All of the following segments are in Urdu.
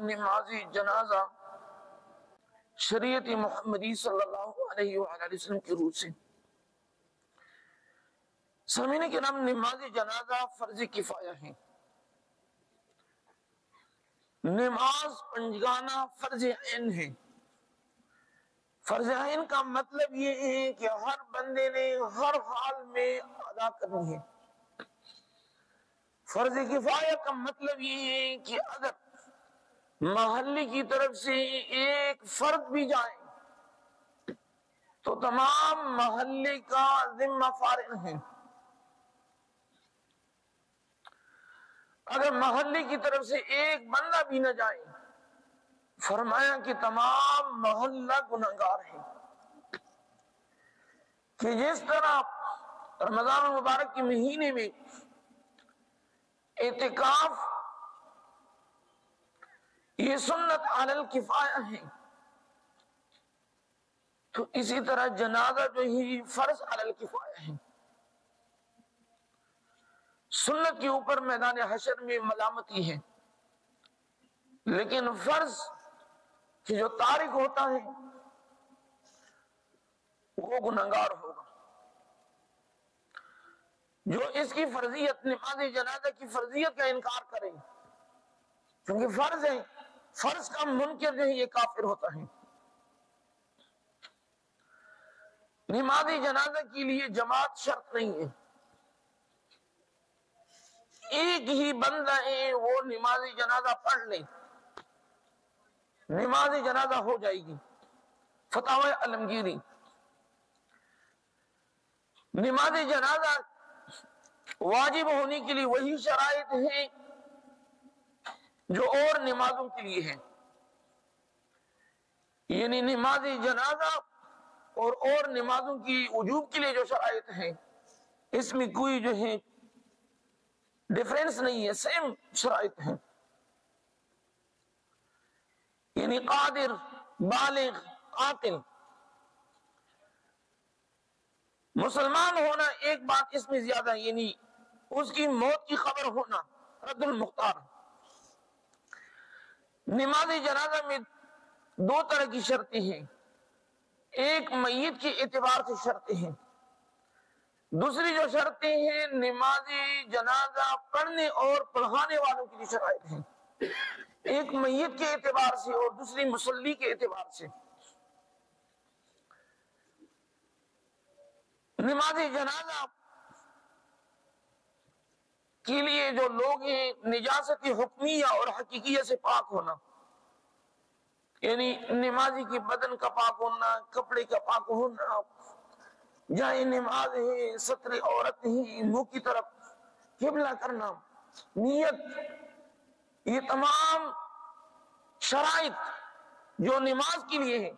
نماز جنازہ شریعت محمدی صلی اللہ علیہ وآلہ وسلم کی روح سے۔ سامعین کرام، نماز جنازہ فرض کفایہ ہے، نماز پنجگانہ فرض عین ہے۔ فرض عین کا مطلب یہ ہے کہ ہر بندے نے ہر حال میں ادا کرنی ہے۔ فرض کفایہ کا مطلب یہ ہے کہ اگر محلے کی طرف سے ایک فرد بھی جائے تو تمام محلے کا ذمہ فارغ ہے۔ اگر محلے کی طرف سے ایک بندہ بھی نہ جائے، فرمایا کہ تمام محلہ گنہگار ہے۔ کہ جس طرح رمضان المبارک کے مہینے میں اعتکاف یہ سنت علی الکفایہ ہے، تو اسی طرح جنازہ جو ہی فرض علی الکفایہ ہے۔ سنت کے اوپر میدان حشر میں ملامتی ہے، لیکن فرض کہ جو تارک ہوتا ہے وہ گنہگار ہوگا۔ جو اس کی فرضیت، نماز جنازہ کی فرضیت کا انکار کرے، کیونکہ فرض ہے، فرض کا منکر جو ہے یہ کافر ہوتا ہے۔ نماز جنازہ کے لیے جماعت شرط نہیں ہے، ایک ہی بندہ ہے وہ نماز جنازہ پڑھ لے، نماز جنازہ ہو جائے گی۔ فتاوی عالمگیری۔ نماز جنازہ واجب ہونے کے لیے وہی شرائط ہیں جو اور نمازوں کے لیے ہیں، یعنی نماز جنازہ اور نمازوں کی وجوب کے لیے جو شرائط ہیں اس میں کوئی جو ہے ڈیفرنس نہیں ہے، سیم شرائط ہیں، یعنی قادر، بالغ، عاقل۔ مسلمان ہونا ایک بات اس میں زیادہ ہے، یعنی اس کی موت کی خبر ہونا، رد المختار۔ نماز جنازہ میں دو طرح کی شرطیں ہیں، ایک میت کے اعتبار سے شرطیں ہیں، دوسری جو شرطیں ہیں نماز جنازہ پڑھنے اور پڑھانے والوں کے لیے شرائط ہیں، ایک میت کے اعتبار سے اور دوسری مصلی کے اعتبار سے۔ نماز جنازہ کے لیے جو لوگ ہیں نجاست حکمیہ اور حقیقیہ سے پاک ہونا، یعنی نمازی کے بدن کا پاک ہونا، کپڑے کا پاک ہونا، جائے نماز ہے، ستر عورت ہے، منہ کی طرف قبلہ کرنا، نیت، یہ تمام شرائط جو نماز کے لیے ہے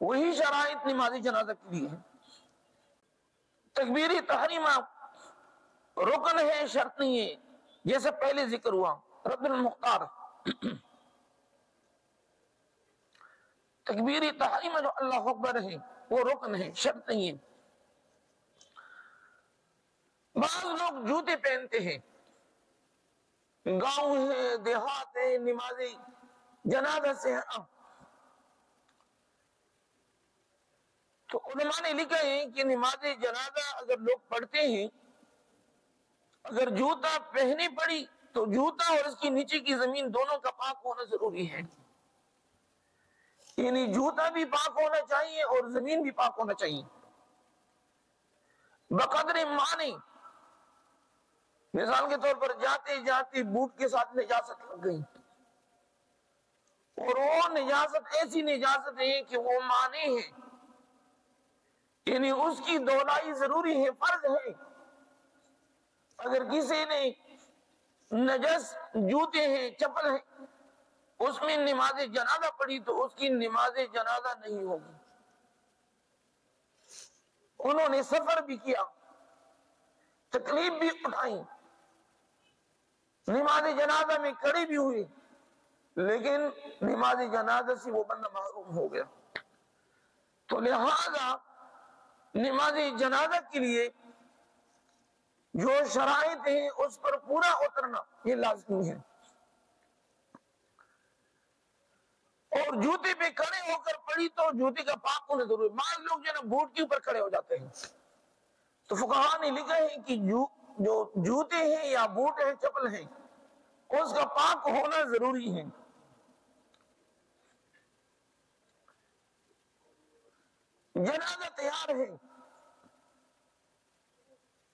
وہی شرائط نماز جنازہ کے لیے ہے۔ تکبیر تحریمہ رکن ہے، شرط نہیں ہے، جیسے پہلے ذکر ہوا رد المختار۔ تکبیر تحریمہ جو اللہ اکبر ہے وہ رکن ہے، شرط نہیں ہے۔ بعض لوگ جوتے پہنتے ہیں، گاؤں ہے، دیہات ہے، نماز جنازہ سے تو علماء نے لکھا ہے کہ نماز جنازہ اگر لوگ پڑھتے ہیں، اگر جوتا پہنی پڑی تو جوتا اور اس کی نیچے کی زمین دونوں کا پاک ہونا ضروری ہے، یعنی جوتا بھی پاک ہونا چاہیے اور زمین بھی پاک ہونا چاہیے بقدر معنی۔ مثال کے طور پر جاتے جاتے بوٹ کے ساتھ نجاست لگ گئی، اور وہ نجاست ایسی نجاست ہے کہ وہ معنی ہے، یعنی اس کی دھلائی ضروری ہے، فرض ہے۔ اگر کسی نے نجس جوتے ہیں، چپل ہیں، اس میں نماز جنازہ پڑھی تو اس کی نماز جنازہ نہیں ہوگی۔ انہوں نے سفر بھی کیا، تکلیف بھی اٹھائی، نماز جنازہ میں کھڑے بھی ہوئے، لیکن نماز جنازہ سے وہ بندہ محروم ہو گیا۔ تو لہذا نماز جنازہ کے لیے جو شرائط ہیں اس پر پورا اترنا یہ لازمی ہے۔ اور جوتے پہ کھڑے ہو کر پڑھی تو جوتے کا پاک ہونا ضروری. بعض لوگ جو ہے نا بوٹ کے اوپر کھڑے ہو جاتے ہیں. تو فقہا نے لکھا ہے کہ جو جوتے ہیں یا بوٹ ہیں چپل ہیں اس کا پاک ہونا ضروری ہے. جنازہ تیار ہے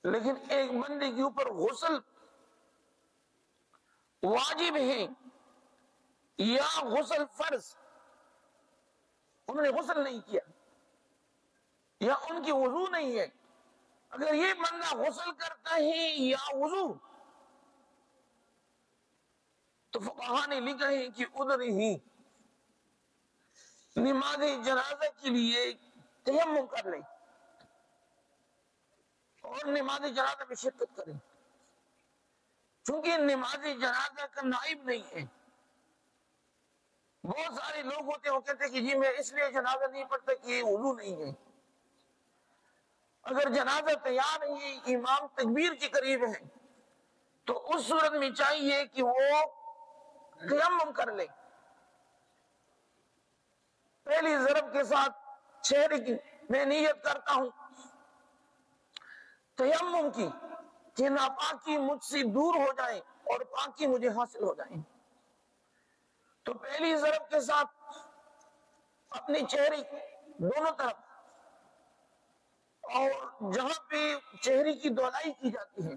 لیکن ایک بندے کے اوپر غسل واجب ہے یا غسل فرض، انہوں نے غسل نہیں کیا یا ان کی وضو نہیں ہے. اگر یہ بندہ غسل کرتا ہے یا وضو تو فقہا نے لکھا ہے کہ ادھر ہی نماز جنازہ کے لیے تیمم کر لیں اور نماز جنازہ میں شرکت کریں، چونکہ نماز جنازہ کا نائب نہیں ہے. بہت سارے لوگ ہوتے ہیں وہ کہتے ہیں کہ جی میں اس لیے جنازہ نہیں پڑھتا کہ یہ وضو نہیں ہے. اگر جنازہ تیار ہے، امام تکبیر کے قریب ہے، تو اس صورت میں چاہیے کہ وہ تیمم کر لے. پہلی ضرب کے ساتھ چہرے کی میں نیت کرتا ہوں تیمم کی کہ ناپاکی مجھ سے دور ہو جائے اور پاکی مجھے حاصل ہو جائے. تو پہلی ضرب کے ساتھ اپنی چہرے دونوں طرف اور جہاں پہ چہرے کی دہلائی کی جاتی ہے،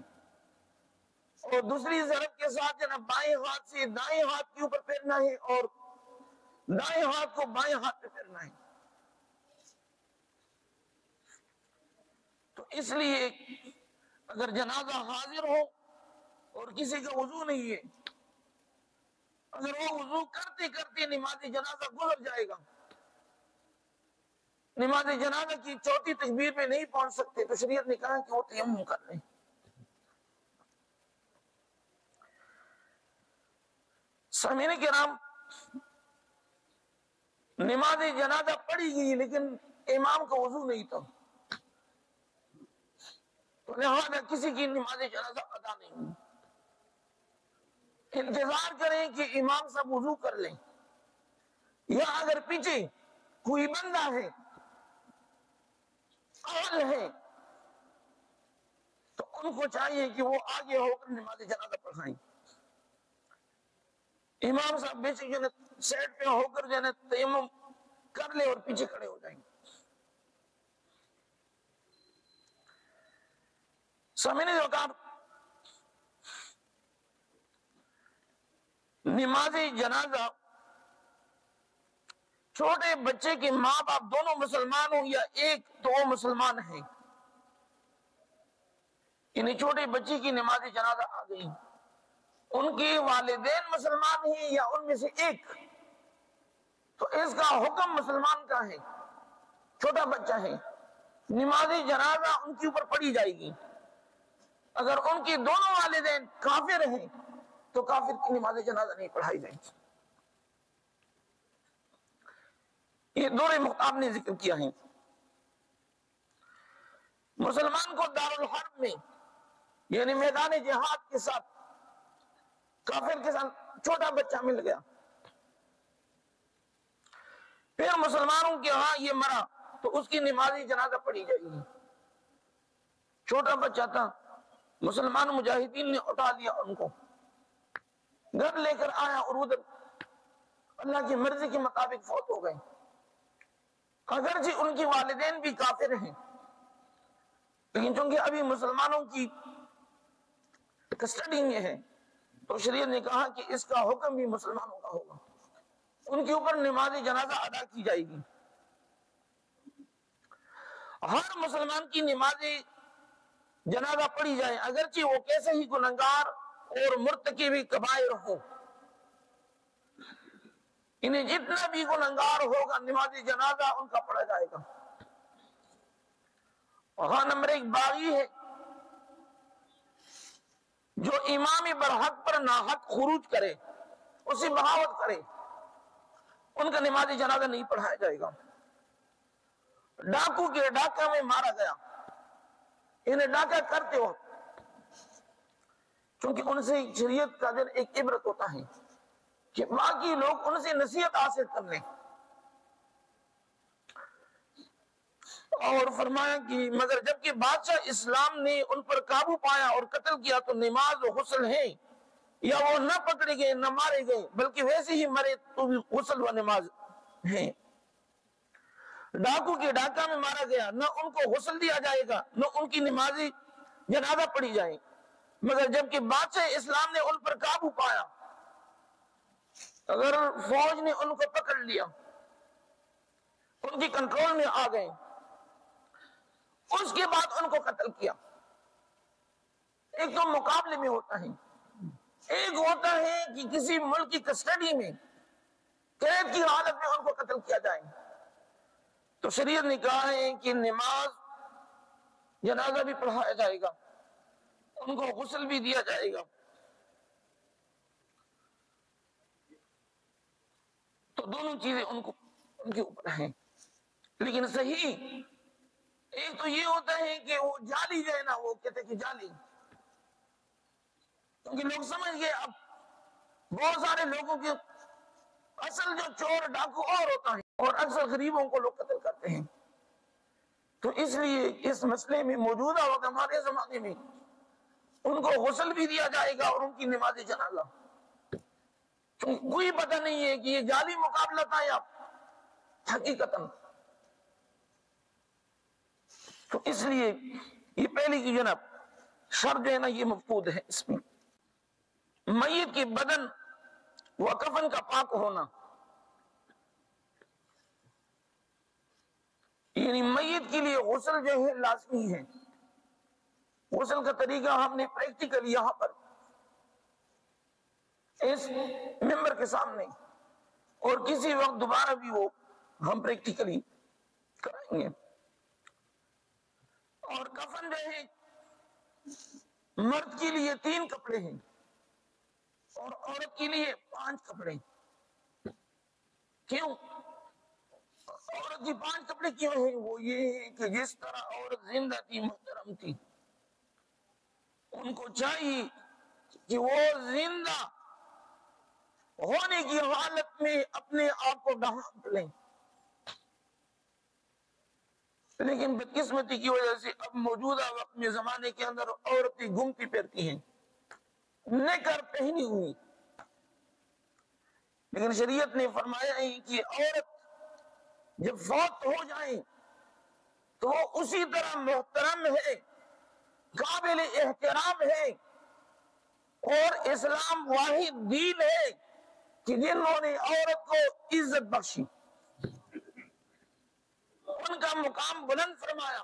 اور دوسری ضرب کے ساتھ جناب بائیں ہاتھ سے دائیں ہاتھ کے اوپر پھیرنا ہے اور دائیں ہاتھ کو بائیں ہاتھ پہ پھیرنا ہے. تو اس لیے اگر جنازہ حاضر ہو اور کسی کا وضو نہیں ہے، اگر وہ وضو کرتے کرتے نماز جنازہ گزر جائے گا، نماز جنازہ کی چوتھی تکبیر پہ نہیں پہنچ سکتے، تو شریعت نے کہا کہ وہ تیمم کر لیں. سامعین کرام، نماز جنازہ پڑھی گئی لیکن امام کا وضو نہیں تھا، تو لہذا کسی کی نماز جنازہ ادا نہیں ہوئی. انتظار کریں کہ امام صاحب وضو کر لیں، یا اگر پیچھے کوئی بندہ ہے اہل ہے تو ان کو چاہیے کہ وہ آگے ہو کر نماز جنازہ پڑھائیں. امام صاحب بیچے جو ہے سیٹ پہ ہو کر جو ہے تیمم کر لے اور پیچھے کھڑے ہو جائیں. سامنے وقار نماز جنازہ چھوٹے بچے کے ماں باپ دونوں مسلمان ہوں یا ایک تو وہ مسلمان ہیں، یعنی چھوٹے بچے کی نماز جنازہ آ گئی، ان کے والدین مسلمان ہیں یا ان میں سے ایک، تو اس کا حکم مسلمان کا ہے. چھوٹا بچہ ہے، نماز جنازہ ان کے اوپر پڑھی جائے گی. اگر ان کے دونوں والدین کافر ہیں تو کافر کی نماز جنازہ نہیں پڑھائی جائے گی. یہ دور مختار نے ذکر کیا ہے. مسلمان کو دارالحرب میں یعنی میدان جہاد کے ساتھ کافر کے ساتھ چھوٹا بچہ مل گیا، پھر مسلمانوں کے ہاں یہ مرا تو اس کی نماز جنازہ پڑھی جائے گی. چھوٹا بچہ تھا، مسلمان مجاہدین نے اٹھا لیا، ان کو گھر لے کر آیا اور ادھر اللہ کی مرضی کے مطابق فوت ہو گئے. اگرچہ ان کے والدین بھی کافر ہیں لیکن چونکہ ابھی مسلمانوں کی کسٹڈی میں ہے تو شریعت نے کہا کہ اس کا حکم بھی مسلمانوں کا ہوگا، ان کے اوپر نماز جنازہ ادا کی جائے گی. ہر مسلمان کی نماز جنازہ پڑھی جائے اگرچہ وہ کیسے ہی گنہگار اور مرتکب کبائر ہو، انہیں جتنا بھی گنہگار ہوگا نماز جنازہ ان کا پڑھا جائے گا. وہاں نمبر ایک باغی ہے جو امام برحق پر ناحق خروج کرے، اسے بغاوت کرے، ان کا نماز جنازہ نہیں پڑھایا جائے گا. ڈاکو کے ڈاکہ میں مارا گیا، انہیں ڈاکہ کرتے وقت چونکہ ان سے شریعت کا دن ایک عبرت ہوتا ہے، کہ باقی لوگ ان سے نصیحت حاصل کر لیں. اور فرمایا کہ مگر جبکہ بادشاہ اسلام نے ان پر قابو پایا اور قتل کیا تو نماز و غسل ہے، یا وہ نہ پکڑے گئے نہ مارے گئے بلکہ ویسے ہی مرے تو بھی غسل و نماز ہے. ڈاکو کے ڈاکہ میں مارا گیا، نہ ان کو غسل دیا جائے گا نہ ان کی نمازی جنازہ پڑھی جائے، مگر جبکہ بادشاہ اسلام نے ان پر قابو پایا، اگر فوج نے ان کو پکڑ لیا، ان کی کنٹرول میں آ گئے، اس کے بعد ان کو قتل کیا. ایک تو مقابلے میں ہوتا ہے، ایک ہوتا ہے کہ کسی ملک کی کسٹڈی میں قید کی حالت میں ان کو قتل کیا جائے. تو شریعت نے کہا ہے کہ نماز جنازہ بھی پڑھایا جائے گا، ان کو غسل بھی دیا جائے گا. تو دونوں چیزیں ان کے اوپر ہیں. لیکن صحیح ایک تو یہ ہوتا ہے کہ وہ جعلی جو ہے نا، وہ کہتے ہیں کہ جعلی، کیونکہ لوگ سمجھ گئے اب بہت سارے لوگوں کے اصل جو چور ڈاکو اور ہوتا ہے، اور اکثر غریبوں کو لوگ قتل کرتے ہیں. تو اس لیے اس مسئلے میں موجودہ وقت ہمارے زمانے میں ان کو غسل بھی دیا جائے گا اور ان کی نماز جنازہ. کوئی پتہ نہیں ہے کہ یہ جعلی مقابلہ تھا یا حقیقتاً. تو اس لیے یہ پہلی کی جناب شرط جو ہے نا یہ مفقود ہے اس میں. میت کے بدن و کفن کا پاک ہونا، یعنی میت کے لیے غسل جو ہے لازمی ہے. غسل کا طریقہ ہم نے پریکٹیکل یہاں پر اس ممبر کے سامنے اور کسی وقت دوبارہ بھی وہ ہم پریکٹیکلی کرائیں گے. اور کفن جو ہے مرد کے لیے 3 کپڑے ہیں اور عورت کے لیے 5 کپڑے. کیوں عورت کی 5 کپڑے کیوں ہیں؟ وہ یہ ہے کہ جس طرح عورت زندہ تھی، محترم تھی، ان کو چاہیے کہ وہ زندہ ہونے کی حالت میں اپنے آپ کو ڈھانپ لیں. لیکن بدقسمتی کی وجہ سے اب موجودہ وقت میں زمانے کے اندر عورتیں گھومتی پھرتی ہیں نکر پہنی ہوئی. لیکن شریعت نے فرمایا ہے کہ عورت جب فوت ہو جائیں تو وہ اسی طرح محترم ہے، قابل احترام ہے، اور اسلام واحد دین ہے کہ جنہوں نے عورت کو عزت بخشی، ان کا مقام بلند فرمایا،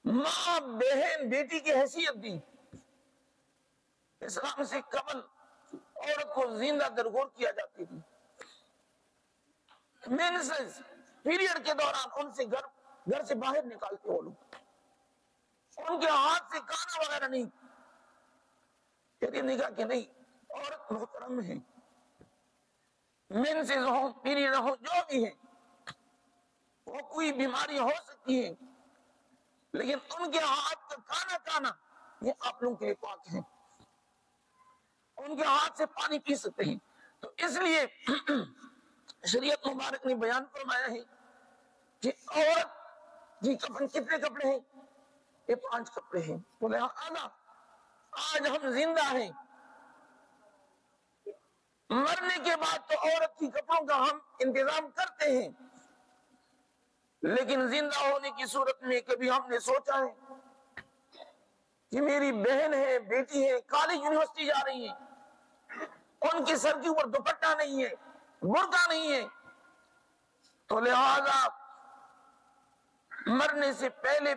ماں بہن بیٹی کی حیثیت دی. اسلام سے قبل عورت کو زندہ درگور کیا جاتی تھی. مینسز پیریڈ کے دوران ان سے گھر سے باہر نکالتے وہ لوگ، ان کے ہاتھ سے کھانا وغیرہ نہیں. شریعت نے کہا کہ نہیں، عورت محترم ہے، مینسز ہوں پیریڈ ہوں جو بھی ہیں، وہ کوئی بیماری ہو سکتی ہے، لیکن ان کے ہاتھ کا کھانا کھانا یہ آپ لوگوں کے لیے پاک ہے، ان کے ہاتھ سے پانی پی سکتے ہیں. تو اس لیے شریعت مبارک نے بیان فرمایا ہے کہ عورت جی کفن کتنے کپڑے ہیں؟ یہ 5 کپڑے ہیں. تو لہذا آج ہم زندہ ہیں، مرنے کے بعد تو عورت کی کپڑوں کا ہم انتظام کرتے ہیں، لیکن زندہ ہونے کی صورت میں کبھی ہم نے سوچا ہے کہ میری بہن ہے، بیٹی ہے، کالج یونیورسٹی جا رہی ہے، ان کے سر کے اوپر دوپٹہ نہیں ہے، برقع نہیں ہے. تو لہذا مرنے سے پہلے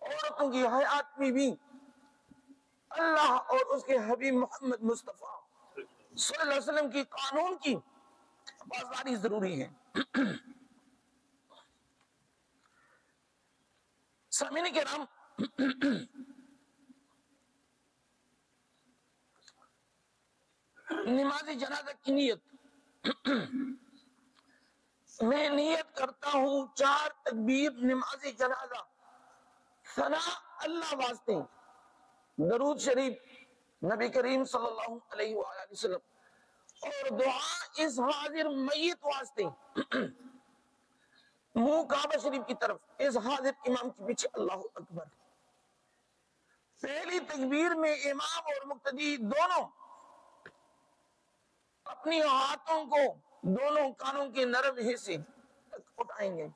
عورتوں کی حیات میں بھی اللہ اور اس کے حبیب محمد مصطفیٰ صلی اللہ علیہ وسلم کی قانون کی پاسداری ضروری ہے. سامعین کرام، نماز جنازہ کی نیت، میں نیت کرتا ہوں 4 تکبیر نماز جنازہ، ثنا اللہ واسطے، درود شریف نبی کریم صلی اللہ علیہ وآلہ وسلم، اور دعا اس حاضر میت واسطے، منہ کعبہ شریف کی طرف، اس حاضر امام کے پیچھے اللہ اکبر۔ پہلی تکبیر میں امام اور مقتدی دونوں اپنی ہاتھوں کو دونوں کانوں کے نرم حصے تک اٹھائیں گے۔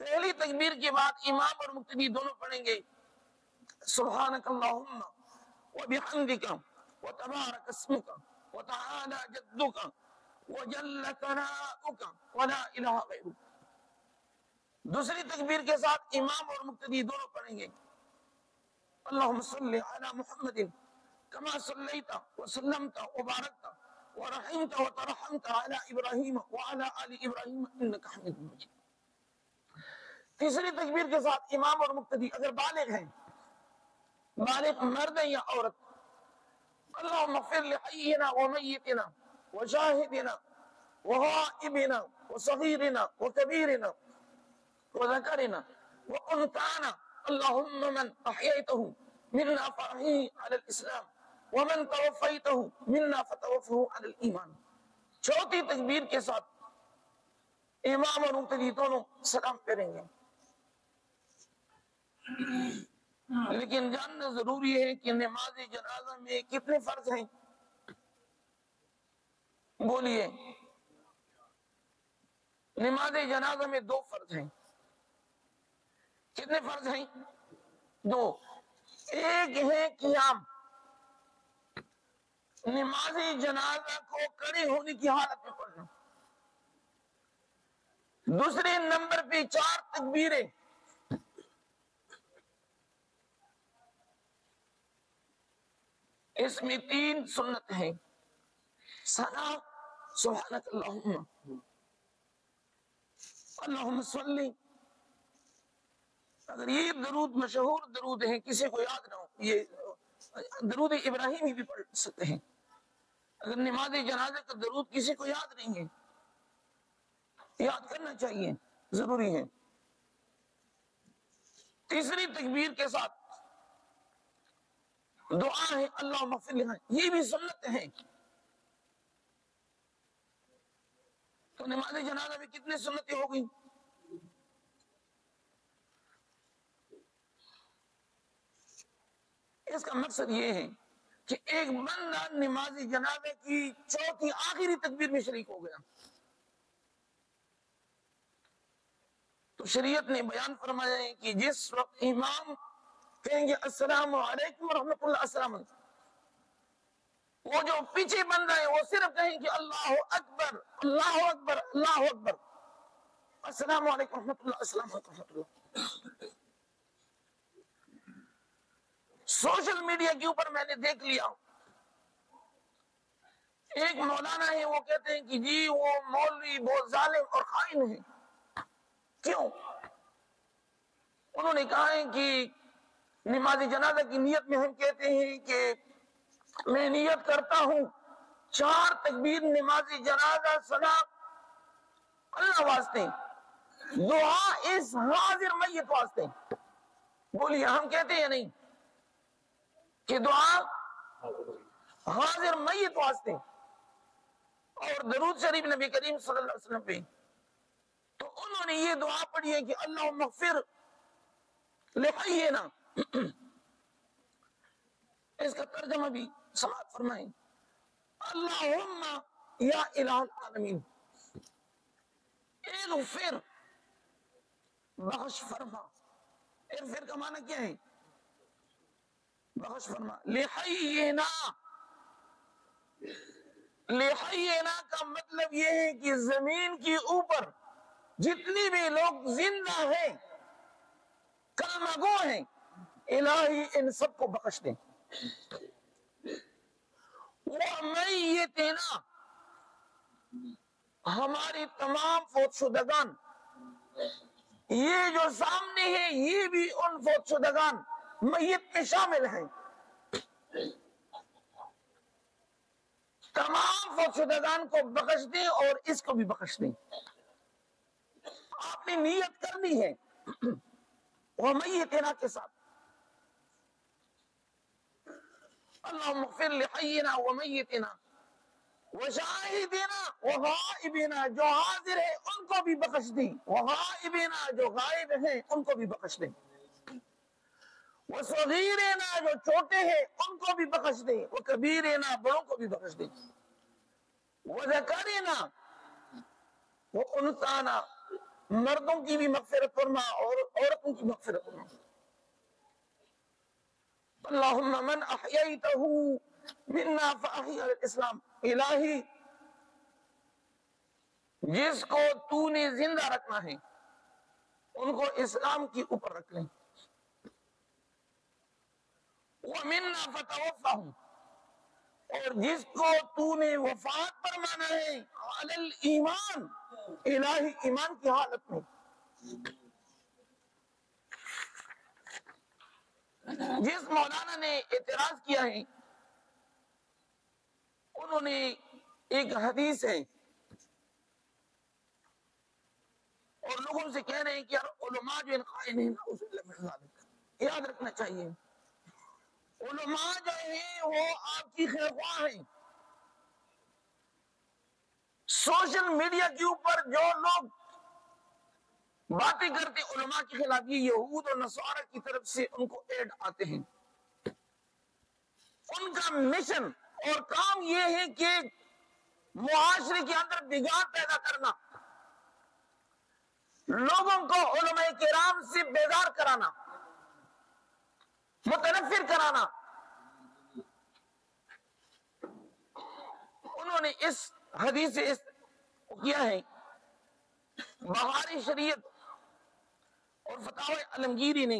پہلی تکبیر کے بعد امام اور مقتدی دونوں پڑھیں گے سبحانک اللہم وبحمدک وتبارک اسمک وتعالی جدک وجل ثناؤک ولا الہ غیرک۔ دوسری تکبیر کے ساتھ امام اور مقتدی دونوں پڑھیں گے اللہم صلی علی محمد کما صلیت وسلمت وبارکت ورحمت وترحمت علی ابراہیم وعلی آل ابراہیم انک حمید مجید۔ تیسری تکبیر کے ساتھ امام اور مقتدی اگر بالغ ہیں، بالغ مرد ہیں یا عورت، اللہم اغفر لحینا ومیتنا وشاہدنا وغائبنا وصغیرنا وکبیرنا وذکرنا وانثانا اللہم من احییتہ منا فاحیہ علی الاسلام ومن توفیتہ منا فتوفہ علی الایمان۔ چوتھی تکبیر کے ساتھ امام اور مقتدی دونوں سلام پھیریں گے۔ لیکن جاننا ضروری ہے کہ نماز جنازہ میں کتنے فرض ہیں؟ بولیے۔ نماز جنازہ میں 2 فرض ہیں۔ کتنے فرض ہیں؟ 2۔ ایک ہے قیام، نماز جنازہ کو کھڑے ہونے کی حالت میں پڑھنا۔ دوسرے نمبر پہ 4 تکبیریں، اس میں 3 سنت ہیں، ثنا، سبحانک اللہم، اللہم صلی۔ اگر یہ درود مشہور درود ہے، کسی کو یاد نہ ہو، یہ درود ابراہیمی بھی پڑھ سکتے ہیں۔ اگر نماز جنازے کا درود کسی کو یاد نہیں ہے، یاد کرنا چاہیے، ضروری ہے۔ تیسری تکبیر کے ساتھ دعا ہے اللہم اغفر لنا، یہ بھی سنت ہے۔ تو نماز جنازہ میں کتنے سنتیں ہو گئی؟ اس کا مقصد یہ ہے کہ ایک بندہ نماز جنازے کی چوتھی آخری تکبیر میں شریک ہو گیا تو شریعت نے بیان فرمایا ہے کہ جس وقت امام کہیں گے السلام علیکم ورحمۃ اللہ السلام علیکم، وہ جو پیچھے بندہ ہے وہ صرف کہیں کہ اللہ اکبر اللہ اکبر اللہ اکبر، السلام علیکم ورحمۃ اللہ السلام علیکم ورحمۃ اللہ۔ سوشل میڈیا کے اوپر میں نے دیکھ لیا، ایک مولانا ہے وہ کہتے ہیں کہ جی وہ مولوی بہت ظالم اور خائن ہے۔ کیوں؟ انہوں نے کہا ہے کہ نماز جنازہ کی نیت میں ہم کہتے ہیں کہ میں نیت کرتا ہوں 4 تکبیر نماز جنازہ ثنا اللہ واسطے، دعا اس حاضر میت واسطے۔ بولیے ہم کہتے ہیں یا نہیں کہ دعا حاضر میت واسطے، اور درود شریف نبی کریم صلی اللہ علیہ وسلم پہ۔ تو انہوں نے یہ دعا پڑھی ہے کہ اللہم اغفر لحینا، اس کا ترجمہ بھی سماعت فرمائیں، اللہم یا الہ العالمین اغفر، بخش فرما۔ اغفر کا معنی کیا ہے؟ بخش فرما۔ لحینا، لحینا کا مطلب یہ ہے کہ زمین کی اوپر جتنی بھی لوگ زندہ ہیں، کلمہ گو ہیں، الہی ان سب کو بخش دیں۔ وَمَيِّتِنَا، ہماری تمام فوت شدگان، یہ جو سامنے ہے یہ بھی ان فوت شدگان میت میں شامل ہیں، تمام فوت شدگان کو بخش دیں اور اس کو بھی بخش دیں۔ آپ نے نیت کرنی ہے وَمَيِّتِنَا کے ساتھ۔ اللہم اغفر لحینا ومیتنا وشاہدنا وغائبنا، جو حاضر ہے ان کو بھی بخش دیں، وغائبنا جو غائب ہیں ان کو بھی بخش دیں، وصغیرنا جو چھوٹے ہیں ان کو بھی بخش دیں، وکبیرنا بڑوں کو بھی بخش دیں، وذکرنا وانثانا مردوں کی بھی مغفرت فرما اور عورتوں کی مغفرت فرما۔ اللہم من احییتہ منا فاحی علی الاسلام، الہی جس کو تو نے زندہ رکھنا ہے ان کو اسلام کی اوپر رکھ لیں، وَمِنَّا فَتَوَفَّهُمْ، اور جس کو تو نے وفات فرمانا ہے علی الایمان، الہی ایمان کی حالت میں، جس مولانا نے اعتراض کیا ہے انہوں نے ایک حدیث ہے اور لوگوں سے کہہ رہے ہیں کہ علماء جو ان قائل ہیں، یاد رکھنا چاہیے علماء جو ہیں وہ آپ کی خیرخواہ ہیں۔ سوشل میڈیا کے اوپر جو لوگ باتیں کرتے علماء کے خلاف، یہ یہود اور نصارہ کی طرف سے ان کو ایڈ آتے ہیں، ان کا مشن اور کام یہ ہے کہ معاشرے کے اندر بگاڑ پیدا کرنا، لوگوں کو علماء کرام سے بیزار کرانا، متنفر کرانا۔ انہوں نے اس حدیث سے کیا ہے، بہاری شریعت اور فتاوی عالمگیری نے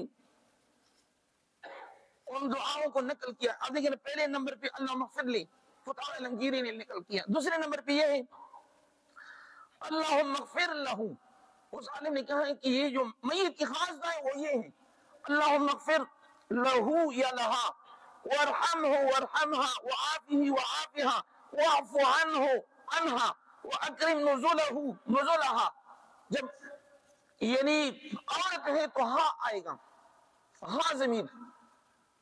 ان دعاؤں کو نقل کیا۔ اب دیکھیں پہلے نمبر پہ اللہم اغفر لی فتاوی عالمگیری نے نقل کیا، دوسرے نمبر پہ یہ ہے اللہم اغفر لہو، اس عالم نے کہا ہے کہ یہ جو میت کی خاص دعائیں وہ یہ ہیں، اللہم اغفر لہو یا لہا وارحمہ وارحمہا وعافہ وعافہا واعف عنہ عنہا واکرم نزلہا۔ جب یعنی عورت ہے تو ہاں آئے گا، ہاں ضمیر،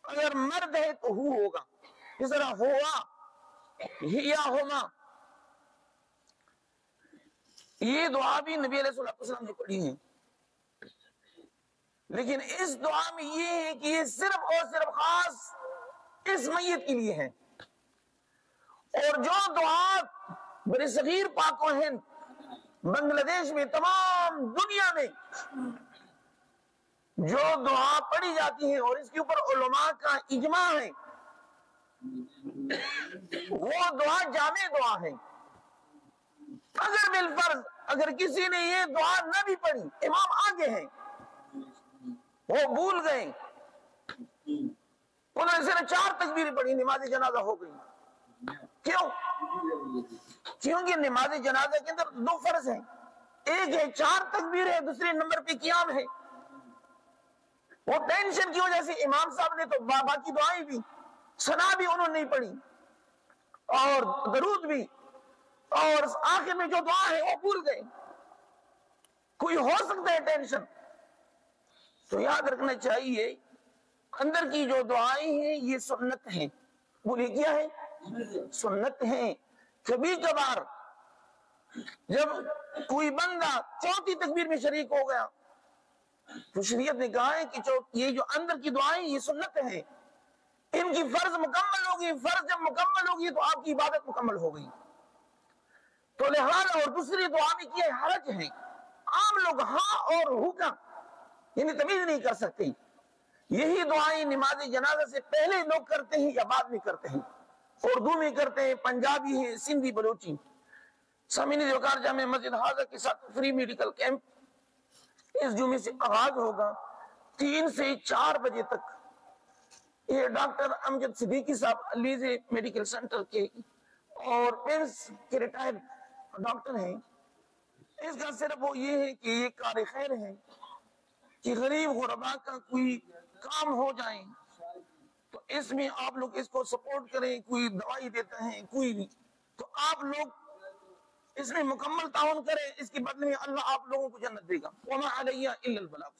اگر مرد ہے تو ہو ہوگا، اس طرح ہوا ہیا ہوما۔ یہ دعا بھی نبی علیہ السلام نے پڑھی ہے، لیکن اس دعا میں یہ ہے کہ یہ صرف اور صرف خاص اس میت کے لیے ہے، اور جو دعا بر صغیر پاک و ہند، بنگلہ دیش میں، تمام دنیا میں جو دعا پڑھی جاتی ہے اور اس کے اوپر علماء کا اجماع ہے، وہ دعا جامع دعا ہے۔ اگر بالفرض اگر کسی نے یہ دعا نہ بھی پڑھی، امام آگے ہیں، وہ بھول گئے، انہوں نے صرف 4 تکبیریں پڑھی، نماز جنازہ ہو گئی۔ کیوں؟ کیونکہ نماز جنازہ کے اندر 2 فرض ہیں، ایک ہے 4 تکبیر ہے، دوسرے نمبر پہ قیام ہے۔ وہ ٹینشن کی وجہ سے امام صاحب نے تو باقی دعائیں بھی، ثنا بھی انہوں نے نہیں پڑھی، اور درود بھی، اور آخر میں جو دعا ہے وہ بھول گئے۔ کوئی ہو سکتا ہے ٹینشن، تو یاد رکھنا چاہیے اندر کی جو دعائیں ہیں یہ سنت ہیں۔ بولیے کیا ہے؟ سنت ہیں۔ کبھی کبھار جب کوئی بندہ 4تھی تکبیر میں شریک ہو گیا تو شریعت نے کہا ہے کہ یہ جو اندر کی دعائیں یہ سنت ہیں، ان کی فرض مکمل ہوگی، فرض جب مکمل ہوگی تو آپ کی عبادت مکمل ہو گئی۔ تو لہذا اور دوسری دعا میں کیا حرج ہے، عام لوگ ہاں اور ہو کا یعنی تمیز نہیں کر سکتے۔ یہی دعائیں نماز جنازہ سے پہلے لوگ کرتے ہیں یا بعد میں کرتے ہیں، اردو میں کرتے ہیں، پنجابی ہے، سندھی، بلوچی۔ سامعین وقار جامع مسجد حاضر کے ساتھ فری میڈیکل کیمپ اس جمعے سے آغاز ہوگا 3 سے 4 بجے تک۔ یہ ڈاکٹر امجد صدیقی صاحب علیزے میڈیکل سینٹر کے اور پیمز کے ریٹائر ڈاکٹر ہیں۔ اس کا صرف وہ یہ ہے کہ یہ کار خیر ہے کہ غریب غربا کا کوئی کام ہو جائے، تو اس میں آپ لوگ اس کو سپورٹ کریں۔ کوئی دوائی دیتا ہے، کوئی نہیں، تو آپ لوگ اس میں مکمل تعاون کریں، اس کی بدلے میں اللہ آپ لوگوں کو جنت دے گا۔ وَمَا عَلَيَّ إِلَّا الْبَلَاغُ۔